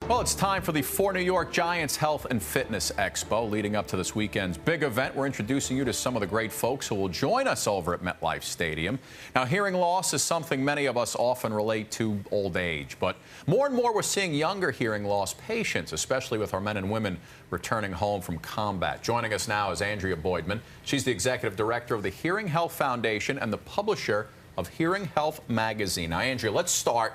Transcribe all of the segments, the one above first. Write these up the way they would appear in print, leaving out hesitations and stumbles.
Well, it's time for the 4 New York Giants Health and Fitness Expo. Leading up to this weekend's big event, we're introducing you to some of the great folks who will join us over at MetLife Stadium. Now, hearing loss is something many of us often relate to old age, but more and more we're seeing younger hearing loss patients, especially with our men and women returning home from combat. Joining us now is Andrea Boidman. She's the executive director of the Hearing Health Foundation and the publisher of Hearing Health magazine. Now, Andrea, let's start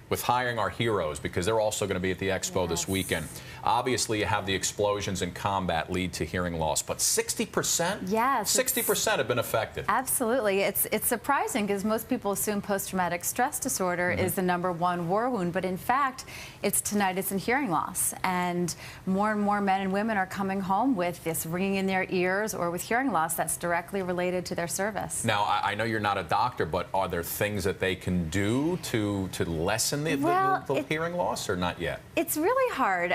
with hiring our heroes, because they're also going to be at the Expo this weekend. Obviously, you have the explosions in combat lead to hearing loss, but 60%? Yes. 60% have been affected. Absolutely. It's surprising because most people assume post-traumatic stress disorder is the #1 war wound, but in fact, it's tinnitus and hearing loss. And more men and women are coming home with this ringing in their ears or with hearing loss that's directly related to their service. Now, I know you're not a doctor, but are there things that they can do to lessen the hearing loss, or not yet? It's really hard.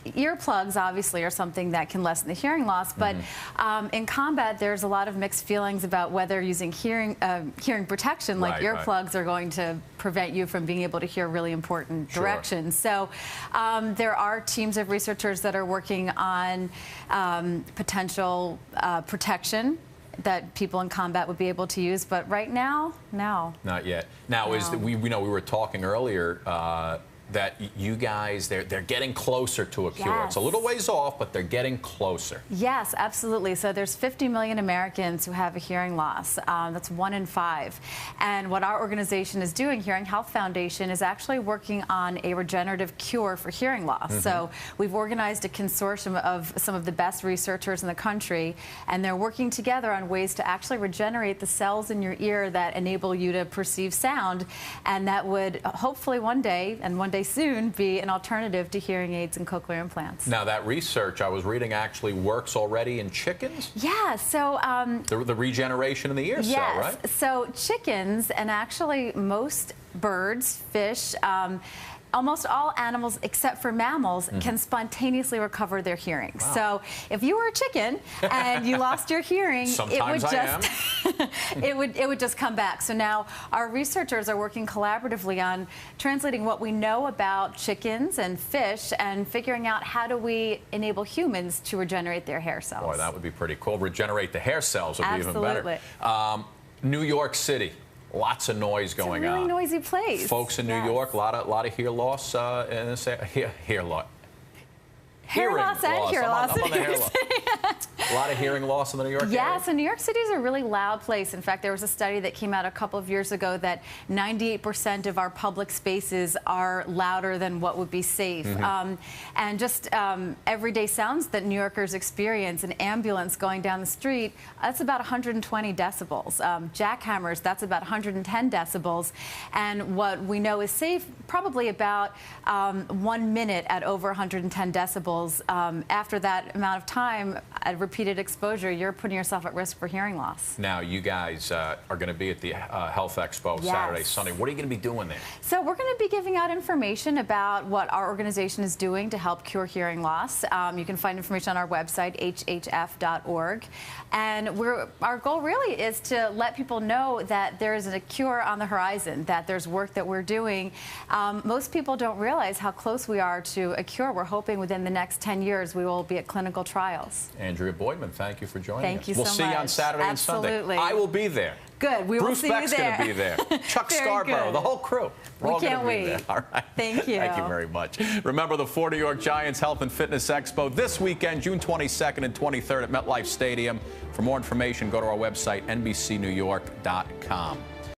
Earplugs obviously are something that can lessen the hearing loss, but in combat there's a lot of mixed feelings about whether using hearing protection like earplugs are going to prevent you from being able to hear really important directions. So there are teams of researchers that are working on potential protection that people in combat would be able to use, but right now, no. Not yet. Now, we were talking earlier that you guys, they're getting closer to a cure. Yes. It's a little ways off, but they're getting closer. Yes, absolutely. So there's 50 million Americans who have a hearing loss. That's 1 in 5. And what our organization is doing, Hearing Health Foundation, is actually working on a regenerative cure for hearing loss. So we've organized a consortium of some of the best researchers in the country, and they're working together on ways to actually regenerate the cells in your ear that enable you to perceive sound, and that would hopefully one day soon be an alternative to hearing aids and cochlear implants. Now, that research I was reading actually works already in chickens? Yeah, so the regeneration in the ear cell, right? So chickens, and actually most birds, fish, almost all animals except for mammals can spontaneously recover their hearing. Wow. So if you were a chicken and you lost your hearing, it would just come back. So now our researchers are working collaboratively on translating what we know about chickens and fish and figuring out how do we enable humans to regenerate their hair cells. Boy, that would be pretty cool. Regenerate the hair cells would be even better. New York City. Lots of noise going on. It's a really noisy place. Folks in New York, a lot of hear loss, hear loss. Hair loss and hear loss. I'm on the hair loss. A lot of hearing loss in the New York area. Yeah, so New York City is a really loud place. In fact, there was a study that came out a couple of years ago that 98% of our public spaces are louder than what would be safe. And just everyday sounds that New Yorkers experience, an ambulance going down the street, that's about 120 decibels. Jackhammers, that's about 110 decibels. And what we know is safe, probably about 1 minute at over 110 decibels. After that amount of time, at repeated exposure, you're putting yourself at risk for hearing loss. Now, you guys are going to be at the Health Expo Saturday, Sunday. What are you going to be doing there? So we're going to be giving out information about what our organization is doing to help cure hearing loss. You can find information on our website, hhf.org. And our goal really is to let people know that there is a cure on the horizon, that there's work that we're doing. Most people don't realize how close we are to a cure. We're hoping within the next 10 years we will be at clinical trials. Andrea Boidman, thank you for joining us. Thank you so much. We'll see you on Saturday and Sunday. I will be there. Good. We will see you there. Bruce Beck's going to be there. Chuck Scarborough, the whole crew. We can't wait. All right. Thank you. Thank you very much. Remember the 4 New York Giants Health and Fitness Expo this weekend, June 22nd and 23rd at MetLife Stadium. For more information, go to our website, NBCNewYork.com.